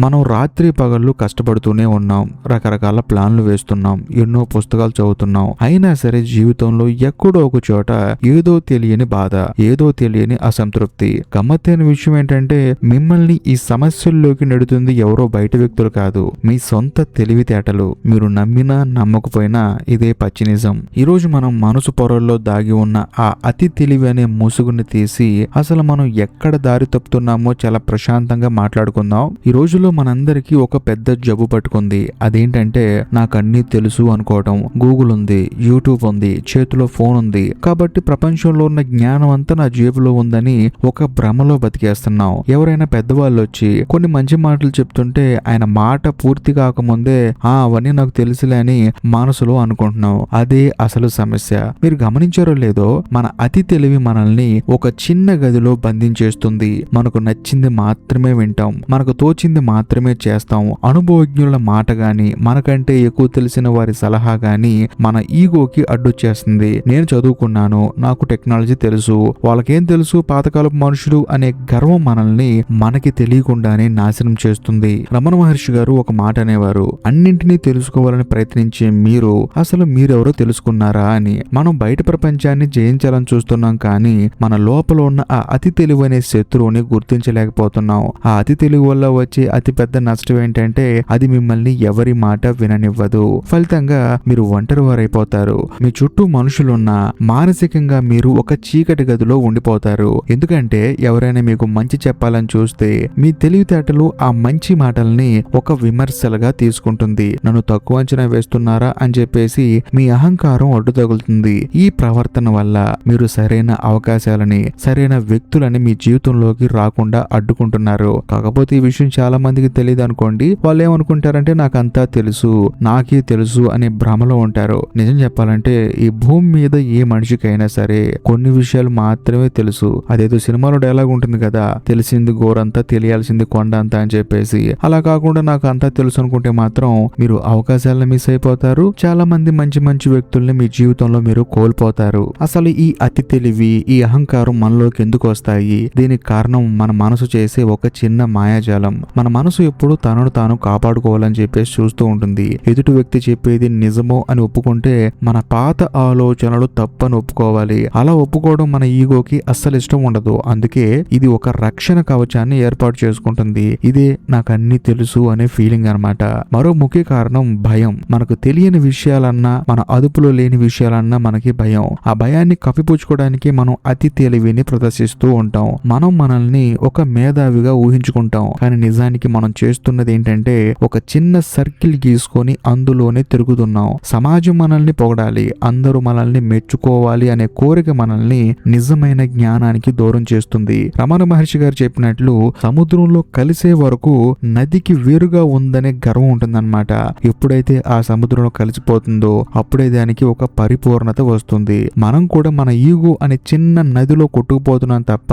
మనం రాత్రి పగళ్ళు కష్టపడుతూనే ఉన్నాం, రకరకాల ప్లాన్లు వేస్తున్నాం, ఎన్నో పుస్తకాలు చదువుతున్నాం. అయినా సరే జీవితంలో ఎక్కడో ఒక చోట ఏదో తెలియని బాధ, ఏదో తెలియని అసంతృప్తి. గమ్మత్తైన విషయం ఏంటంటే మిమ్మల్ని ఈ సమస్యల్లోకి నెడుతుంది ఎవరో బయట వ్యక్తులు కాదు, మీ సొంత తెలివితేటలు. మీరు నమ్మినా నమ్మకపోయినా ఇదే పచ్చి నిజం. ఈ రోజు మనం మనసు పొరల్లో దాగి ఉన్న ఆ అతి తెలివి అనే ముసుగుని తీసి అసలు మనం ఎక్కడ దారి తప్పుతున్నామో చాలా ప్రశాంతంగా మాట్లాడుకుందాం. ఈ రోజుల్లో మనందరికీ ఒక పెద్ద జబ్బు పట్టుకుంది. అదేంటంటే నాకన్నీ తెలుసు అనుకోవటం. గూగుల్ ఉంది, యూట్యూబ్ ఉంది, చేతిలో ఫోన్ ఉంది కాబట్టి ప్రపంచంలో ఉన్న జ్ఞానం అంతా నా జేబులో ఉందని ఒక భ్రమలో బతికేస్తున్నాం. ఎవరైనా పెద్దవాళ్ళు వచ్చి కొన్ని మంచి మాటలు చెప్తుంటే ఆయన మాట పూర్తి కాకముందే అవన్నీ నాకు తెలుసులే అని మనసులో అనుకుంటున్నాం. అదే అసలు సమస్య. మీరు గమనించారో లేదో, మన అతి తెలివి మనల్ని ఒక చిన్న గదిలో బంధించేస్తుంది. మనకు నచ్చింది మాత్రమే వింటాం, మనకు తోచింది మాత్రమే చేస్తాం. అనుభవజ్ఞుల మాట గాని, మనకంటే ఎక్కువ తెలిసిన వారి సలహా గాని మన ఈగోకి అడ్డొచ్చేస్తుంది. నేను చదువుకున్నాను, నాకు టెక్నాలజీ తెలుసు, వాళ్ళకేం తెలుసు పాతకాలపు మనుషులు అనే గర్వం మనల్ని మనకి తెలియకుండానే నాశనం చేస్తుంది. రమణ మహర్షి గారు ఒక మాట అనేవారు, అన్నింటినీ తెలుసుకోవాలని ప్రయత్నించే మీరు అసలు మీరెవరో తెలుసుకున్నారా అని. మనం బయట ప్రపంచాన్ని జయించాలని చూస్తున్నాం కానీ మన లోపల ఉన్న ఆ అతి తెలివి అనే శత్రువుని గుర్తించలేకపోతున్నాం. ఆ అతి తెలివి వల్ల వచ్చే అతి పెద్ద నష్టం ఏంటంటే అది మిమ్మల్ని ఎవరి మాట విననివ్వదు. ఫలితంగా మీరు ఒంటరి వారైపోతారు. మీ చుట్టూ మనుషులున్నా మానసికంగా మీరు ఒక చీకటి గదిలో ఉండిపోతారు. ఎందుకంటే ఎవరైనా మీకు మంచి చెప్పాలని చూస్తే మీ తెలివితేటలు ఆ మంచి మాటల్ని ఒక విమర్శలుగా తీసుకుంటుంది. నన్ను తక్కువ అంచనా వేస్తున్నారా అని చెప్పేసి మీ అహంకారం అడ్డు తగులుతుంది. ఈ ప్రవర్తన వల్ల మీరు సరైన అవకాశాలని, సరైన వ్యక్తులని మీ జీవితంలోకి రాకుండా అడ్డుకుంటున్నారు. కాకపోతే ఈ విషయం చాలా మందికి తెలియదు అనుకోండి. వాళ్ళు ఏమనుకుంటారంటే నాకంతా తెలుసు, నాకే తెలుసు అనే భ్రమలో ఉంటారు. నిజం చెప్పాలంటే ఈ భూమి మీద ఏ మనిషికైనా సరే కొన్ని విషయాలు మాత్రమే తెలుసు. అదేదో సినిమాలో డైలాగ్ ఉంటుంది కదా, తెలిసింది గోరంతా తెలియాల్సింది కొండ అంతా అని చెప్పేసి. అలా కాకుండా నాకు అంతా తెలుసు అనుకుంటే మాత్రం మీరు అవకాశాలను మిస్ అయిపోతారు. చాలా మంది మంచి మంచి వ్యక్తుల్ని మీ జీవితంలో మీరు కోల్పోతారు. అసలు ఈ అతి తెలివి, ఈ అహంకారం మనలోకి ఎందుకు వస్తాయి? దీనికి కారణం మన మనసు చేసే ఒక చిన్న మాయాజాలం. మన మనసు ఎప్పుడు తనను తాను కాపాడుకోవాలని చెప్పేసి చూస్తూ ఉంటుంది. ఎదుటి వ్యక్తి చెప్పేది నిజమో అని ఒప్పుకుంటే మన పాత ఆలోచనలు తప్పని ఒప్పుకోవాలి. అలా ఒప్పుకోవడం మన ఈగోకి అస్సలు ఇష్టం ఉండదు. అందుకే ఇది ఒక రక్షణ కవచాన్ని ఏర్పాటు చేసుకుంటుంది. ఇదే నాకు అన్ని తెలుసు అనే ఫీలింగ్ అన్నమాట. మరో ముఖ్య కారణం భయం. మనకు తెలియని విషయాలన్నా, మన అదుపులో లేని విషయాలన్నా మనకి భయం. ఆ భయాన్ని కప్పిపుచ్చుకోవడానికి మనం అతి తెలివిని ప్రదర్శిస్తూ ఉంటాం. మనం మనల్ని ఒక మేధావిగా ఊహించుకుంటాం. కానీ నిజానికి మనం చేస్తున్నది ఏంటంటే ఒక చిన్న సర్కిల్ గీసుకొని అందులోనే తిరుగుతున్నాం. సమాజం మనల్ని పొగడాలి, అందరూ మనల్ని మెచ్చుకోవాలి అనే కోరిక మనల్ని నిజమైన జ్ఞానానికి దూరం చేస్తుంది. రమణ మహర్షి గారు చెప్పినట్లు సముద్రంలో కలిసే వరకు నదికి వేరుగా ఉందనే గర్వం ఉంటుందన్నమాట. ఎప్పుడైతే ఆ సముద్రంలో కలిసిపోతుందో అప్పుడే దానికి ఒక పరిపూర్ణత వస్తుంది. మనం కూడా మన ఈగో అనే చిన్న నదిలో కొట్టుకుపోతున్నాం తప్ప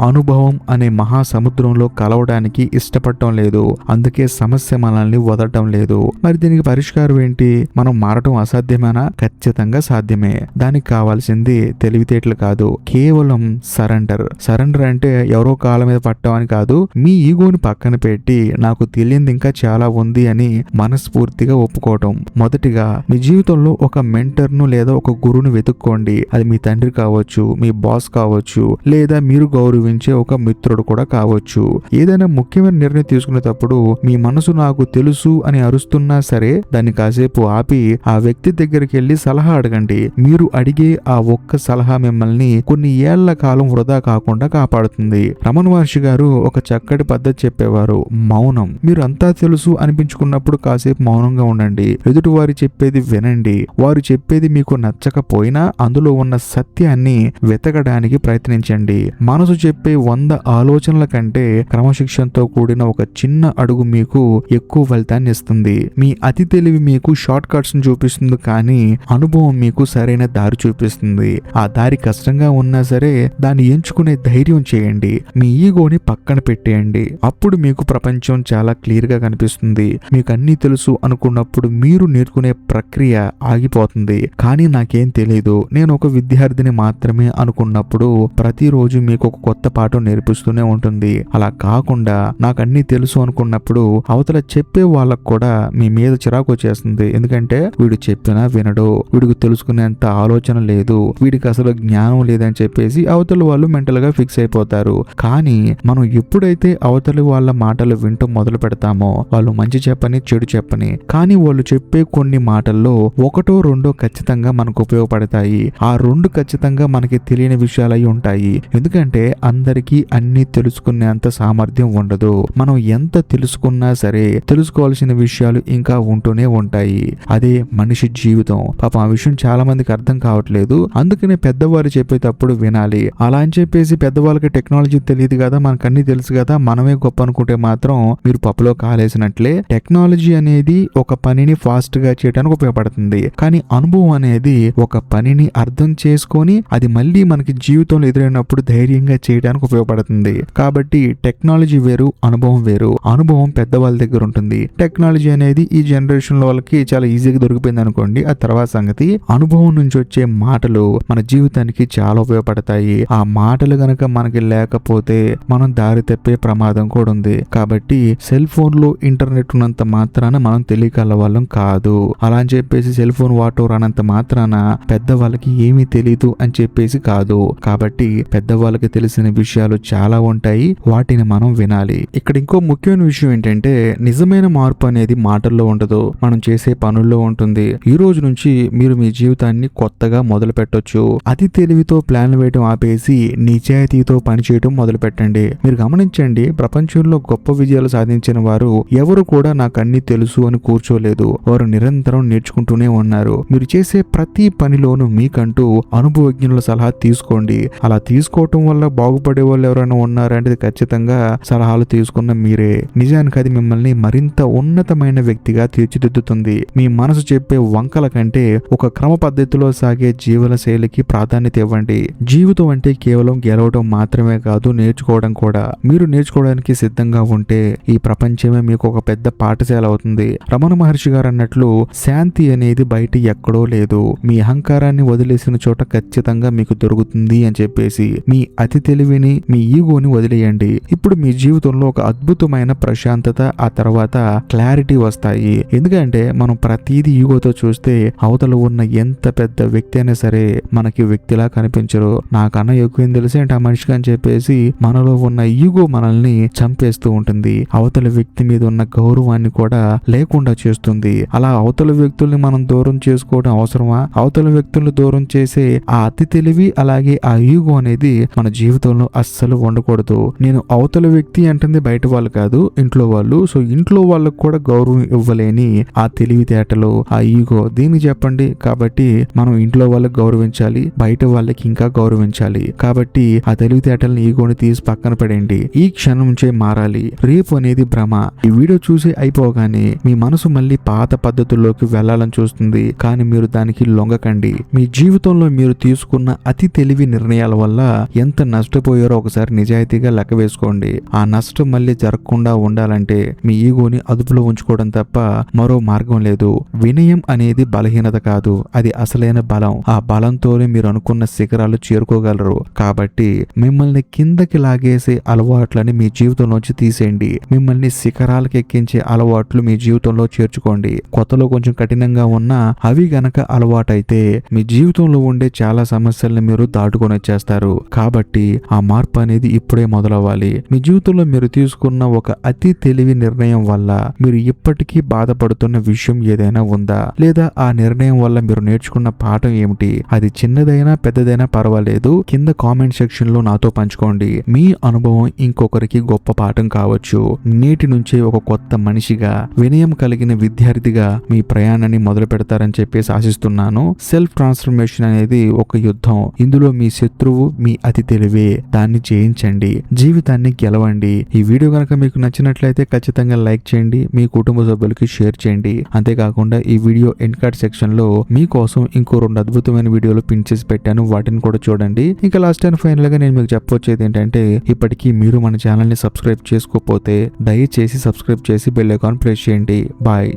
అనుభవం అనే మహాసముద్రంలో కలవడానికి ఇష్టపడటం లేదు. అందుకే సమస్య మనల్ని వదలటం లేదు. మరి దీనికి పరిష్కారం ఏంటి? మనం మారటం అసాధ్యమేనా? ఖచ్చితంగా సాధ్యమే. దానికి కావాల్సింది తెలివితేటలు కాదు, కేవలం సరెండర్. సరెండర్ అంటే ఎవరో కాళ్ళ మీద పట్టడం అని కాదు. మీ ఈగోని పక్కన పెట్టి నాకు తెలియంది ఇంకా చాలా ఉంది అని మనస్ఫూర్తిగా ఒప్పుకోవటం. మొదటిగా మీ జీవితంలో ఒక మెంటర్ను లేదా ఒక గురువును వెతుక్కోండి. అది మీ తండ్రి కావచ్చు, మీ బాస్ కావచ్చు, లేదా మీరు గౌరవించే ఒక మిత్రుడు కూడా కావచ్చు. ఏదైనా ముఖ్యమైన నిర్ణయం తీసుకునేటప్పుడు మీ మనసు నాకు తెలుసు అని అరుస్తున్నా సరే దాన్ని కాసేపు ఆపి ఆ వ్యక్తి దగ్గరికి వెళ్ళి సలహా అడగండి. మీరు అడిగే ఆ ఒక్క సలహా మిమ్మల్ని కొన్ని ఏళ్ల కాలం వృధా కాకుండా కాపాడుతుంది. రమణ మహర్షి గారు ఒక చక్కటి పద్ధతి చెప్పేవారు, మౌనం. మీరు అంతా తెలుసు అనిపించుకున్నప్పుడు కాసేపు మౌనంగా ఉండండి. ఎదుటి వారి చెప్పేది వినండి. వారు చెప్పేది మీకు నచ్చకపోయినా అందులో ఉన్న సత్యాన్ని వెతకడానికి ప్రయత్నించండి. మనసు చెప్పే 100 ఆలోచనల కంటే క్రమశిక్షణతో కూడిన ఒక చిన్న అడుగు మీకు ఎక్కువ ఫలితాన్ని ఇస్తుంది. మీ అతి తెలివి మీకు షార్ట్ కట్స్ చూపిస్తుంది కానీ అనుభవం మీకు సరైన దారి చూపిస్తుంది. ఆ దారి కష్టంగా ఉన్నా సరే దాన్ని ఎంచుకునే ధైర్యం చేయండి. మీ ఈగోని పక్కన పెట్టేయండి. అప్పుడు మీకు ప్రపంచం చాలా క్లియర్ గా కనిపిస్తుంది. మీకు అన్ని తెలుసు అనుకున్నప్పుడు మీరు నేర్చుకునే ప్రక్రియ ఆగిపోతుంది. కానీ నాకేం తెలియదు, నేను ఒక విద్యార్థిని మాత్రమే అనుకున్నప్పుడు ప్రతిరోజు మీకు ఒక కొత్త పాఠం నేర్పిస్తూనే ఉంటుంది. అలా కాకుండా నాకు అన్ని తెలుసు తెలుసు అనుకున్నప్పుడు అవతల చెప్పే వాళ్ళకు కూడా మీ మీద చిరాకు వచ్చేస్తుంది. ఎందుకంటే వీడు చెప్పినా వినడు, వీడికి తెలుసుకునేంత ఆలోచన లేదు, వీడికి అసలు జ్ఞానం లేదని చెప్పేసి అవతల వాళ్ళు మెంటల్ గా ఫిక్స్ అయిపోతారు. కానీ మనం ఎప్పుడైతే అవతలి వాళ్ళ మాటలు వింటూ మొదలు పెడతామో, వాళ్ళు మంచి చెప్పని చెడు చెప్పని, కానీ వాళ్ళు చెప్పే కొన్ని మాటల్లో ఒకటో రెండో ఖచ్చితంగా మనకు ఉపయోగపడతాయి. ఆ రెండు ఖచ్చితంగా మనకి తెలియని విషయాలు అయి ఉంటాయి. ఎందుకంటే అందరికీ అన్ని తెలుసుకునేంత సామర్థ్యం ఉండదు. మనం ఎంత తెలుసుకున్నా సరే తెలుసుకోవాల్సిన విషయాలు ఇంకా ఉంటూనే ఉంటాయి. అదే మనిషి జీవితం. పాపం ఆ విషయం చాలా మందికి అర్థం కావట్లేదు. అందుకనే పెద్దవారు చెప్పేటప్పుడు వినాలి. అలా అని చెప్పేసి పెద్దవాళ్ళకి టెక్నాలజీ తెలియదు కదా, మనకు అన్ని తెలుసు కదా, మనమే గొప్ప అనుకుంటే మాత్రం మీరు పప్పులో కాలేసినట్లే. టెక్నాలజీ అనేది ఒక పనిని ఫాస్ట్ గా చేయడానికి ఉపయోగపడుతుంది. కానీ అనుభవం అనేది ఒక పనిని అర్థం చేసుకొని అది మళ్ళీ మనకి జీవితంలో ఎదురైనప్పుడు ధైర్యంగా చేయడానికి ఉపయోగపడుతుంది. కాబట్టి టెక్నాలజీ వేరు, అనుభవం వేరు. అనుభవం పెద్దవాళ్ళ దగ్గర ఉంటుంది. టెక్నాలజీ అనేది ఈ జనరేషన్ లో వాళ్ళకి చాలా ఈజీగా దొరికిపోయింది అనుకోండి, ఆ తర్వాత సంగతి. అనుభవం నుంచి వచ్చే మాటలు మన జీవితానికి చాలా ఉపయోగపడతాయి. ఆ మాటలు గనక మనకి లేకపోతే మనం దారి తప్పే ప్రమాదం కూడా ఉంది. కాబట్టి సెల్ ఫోన్ లో ఇంటర్నెట్ ఉన్నంత మాత్రాన మనం తెలియగల వాళ్ళం కాదు. అలా అని చెప్పేసి సెల్ ఫోన్ వాటర్ రానంత మాత్రాన పెద్దవాళ్ళకి ఏమీ తెలీదు అని చెప్పేసి కాదు. కాబట్టి పెద్దవాళ్ళకి తెలిసిన విషయాలు చాలా ఉంటాయి, వాటిని మనం వినాలి. ఇక్కడ ఇంకో ముఖ్యమైన విషయం ఏంటంటే నిజమైన మార్పు అనేది మాటల్లో ఉండదు, మనం చేసే పనుల్లో ఉంటుంది. ఈ రోజు నుంచి మీరు మీ జీవితాన్ని కొత్తగా మొదలు పెట్టొచ్చు. అతి తెలివితో ప్లాన్ వేయడం ఆపేసి నిజాయితీతో పనిచేయడం మొదలు పెట్టండి. మీరు గమనించండి, ప్రపంచంలో గొప్ప విజయాలు సాధించిన వారు ఎవరు కూడా నాకు అన్ని తెలుసు అని కూర్చోలేదు. వారు నిరంతరం నేర్చుకుంటూనే ఉన్నారు. మీరు చేసే ప్రతి పనిలోనూ మీకంటూ అనుభవజ్ఞుల సలహా తీసుకోండి. అలా తీసుకోవటం వల్ల బాగుపడే వాళ్ళు ఎవరైనా ఉన్నారంటే ఖచ్చితంగా సలహాలు తీసుకున్న మీరే. నిజానికి అది మిమ్మల్ని మరింత ఉన్నతమైన వ్యక్తిగా తీర్చిదిద్దుతుంది. మీ మనసు చెప్పే వంకల కంటే ఒక క్రమ పద్ధతిలో సాగే జీవన శైలికి ప్రాధాన్యత ఇవ్వండి. జీవితం అంటే కేవలం గెలవడం మాత్రమే కాదు, నేర్చుకోవడం కూడా. మీరు నేర్చుకోవడానికి సిద్ధంగా ఉంటే ఈ ప్రపంచమే మీకు ఒక పెద్ద పాఠశాల అవుతుంది. రమణ మహర్షి గారు అన్నట్లు శాంతి అనేది బయట ఎక్కడో లేదు, మీ అహంకారాన్ని వదిలేసిన చోట ఖచ్చితంగా మీకు దొరుకుతుంది అని చెప్పేసి మీ అతి తెలివిని, మీ ఈగోని వదిలేయండి. ఇప్పుడు మీ జీవితంలో ఒక అద్భుతమైన ప్రశాంతత, ఆ తర్వాత క్లారిటీ వస్తాయి. ఎందుకంటే మనం ప్రతిదీ ఈగోతో చూస్తే అవతల ఉన్న ఎంత పెద్ద వ్యక్తి అయినా సరే మనకి వ్యక్తిలా కనిపించరు. నాకన్నా ఎక్కువ తెలిసి అంటే ఆ మనిషికి అని చెప్పేసి మనలో ఉన్న ఈగో మనల్ని చంపేస్తూ ఉంటుంది. అవతల వ్యక్తి మీద ఉన్న గౌరవాన్ని కూడా లేకుండా చేస్తుంది. అలా అవతల వ్యక్తుల్ని మనం దూరం చేసుకోవడం అవసరమా? అవతల వ్యక్తుల్ని దూరం చేసే ఆ అతి తెలివి అలాగే ఆ ఈగో అనేది మన జీవితంలో అస్సలు ఉండకూడదు. నేను అవతల వ్యక్తి అంటుంది బయట వాళ్ళు కాదు, ఇంట్లో వాళ్ళు. సో ఇంట్లో వాళ్ళకు కూడా గౌరవం ఇవ్వలేని ఆ తెలివితేటలు, ఆ ఈగో, దీన్ని చెప్పండి. కాబట్టి మనం ఇంట్లో వాళ్ళకి గౌరవించాలి, బయట వాళ్ళకి ఇంకా గౌరవించాలి. కాబట్టి ఆ తెలివితేటలను, ఈగోని తీసి పక్కన పడేయండి. ఈ క్షణం నుంచే మారాలి. రేపు అనేది భ్రమ. ఈ వీడియో చూసి అయిపోగానే మీ మనసు మళ్ళీ పాత పద్ధతుల్లోకి వెళ్లాలని చూస్తుంది. కానీ మీరు దానికి లొంగకండి. మీ జీవితంలో మీరు తీసుకున్న అతి తెలివి నిర్ణయాల వల్ల ఎంత నష్టపోయారో ఒకసారి నిజాయితీగా లెక్క వేసుకోండి. ఆ నష్టం మళ్ళీ జరగకుండా ఉండాలంటే మీ ఈగోని అదుపులో ఉంచుకోవడం తప్ప మరో మార్గం లేదు. వినయం అనేది బలహీనత కాదు, అది అసలైన బలం. ఆ బలంతోనే మీరు అనుకున్న శిఖరాలు చేరుకోగలరు. కాబట్టి మిమ్మల్ని కిందకి లాగేసే అలవాట్లని మీ జీవితంలోంచి తీసేయండి. మిమ్మల్ని శిఖరాలకు ఎక్కించే అలవాట్లు మీ జీవితంలో చేర్చుకోండి. కొత్తలో కొంచెం కఠినంగా ఉన్నా అవి గనక అలవాటైతే మీ జీవితంలో ఉండే చాలా సమస్యల్ని మీరు దాటుకొని వచ్చేస్తారు. కాబట్టి ఆ మార్పు అనేది ఇప్పుడే మొదలవ్వాలి. మీ జీవితంలో మీరు తీసుకున్న ఒక అతి తెలివి నిర్ణయం వల్ల మీరు ఇప్పటికీ బాధపడుతున్న విషయం ఏదైనా ఉందా? లేదా ఆ నిర్ణయం వల్ల మీరు నేర్చుకున్న పాఠం ఏమిటి? అది చిన్నదైనా పెద్దదైనా పర్వాలేదు, కింద కామెంట్ సెక్షన్ లో నాతో పంచుకోండి. మీ అనుభవం ఇంకొకరికి గొప్ప పాఠం కావచ్చు. నేటి నుంచే ఒక కొత్త మనిషిగా, వినయం కలిగిన విద్యార్థిగా మీ ప్రయాణాన్ని మొదలు పెడతారని చెప్పేసి ఆశిస్తున్నాను. సెల్ఫ్ ట్రాన్స్ఫర్మేషన్ అనేది ఒక యుద్ధం. ఇందులో మీ శత్రువు మీ అతి తెలివే. దాన్ని జయించండి, జీవితాన్ని గెలవండి. ఈ వీడియో కనుక మీకు నచ్చినట్లయితే ఖచ్చితంగా లైక్ చేయండి, మీ కుటుంబ సభ్యులకి షేర్ చేయండి. అంతేకాకుండా ఈ వీడియో ఎండ్ కార్డ్ సెక్షన్ లో మీకోసం ఇంకో 2 అద్భుతమైన వీడియోలు పిన్ చేసి పెట్టాను, వాటిని కూడా చూడండి. ఇంకా లాస్ట్ అండ్ ఫైనల్ గా నేను మీకు చెప్పొచ్చేది ఏంటంటే, ఇప్పటికీ మీరు మన ఛానల్ ని సబ్స్క్రైబ్ చేసుకోకపోతే దయచేసి సబ్స్క్రైబ్ చేసి బెల్ ఐకాన్ ప్రెస్ చేయండి. బాయ్.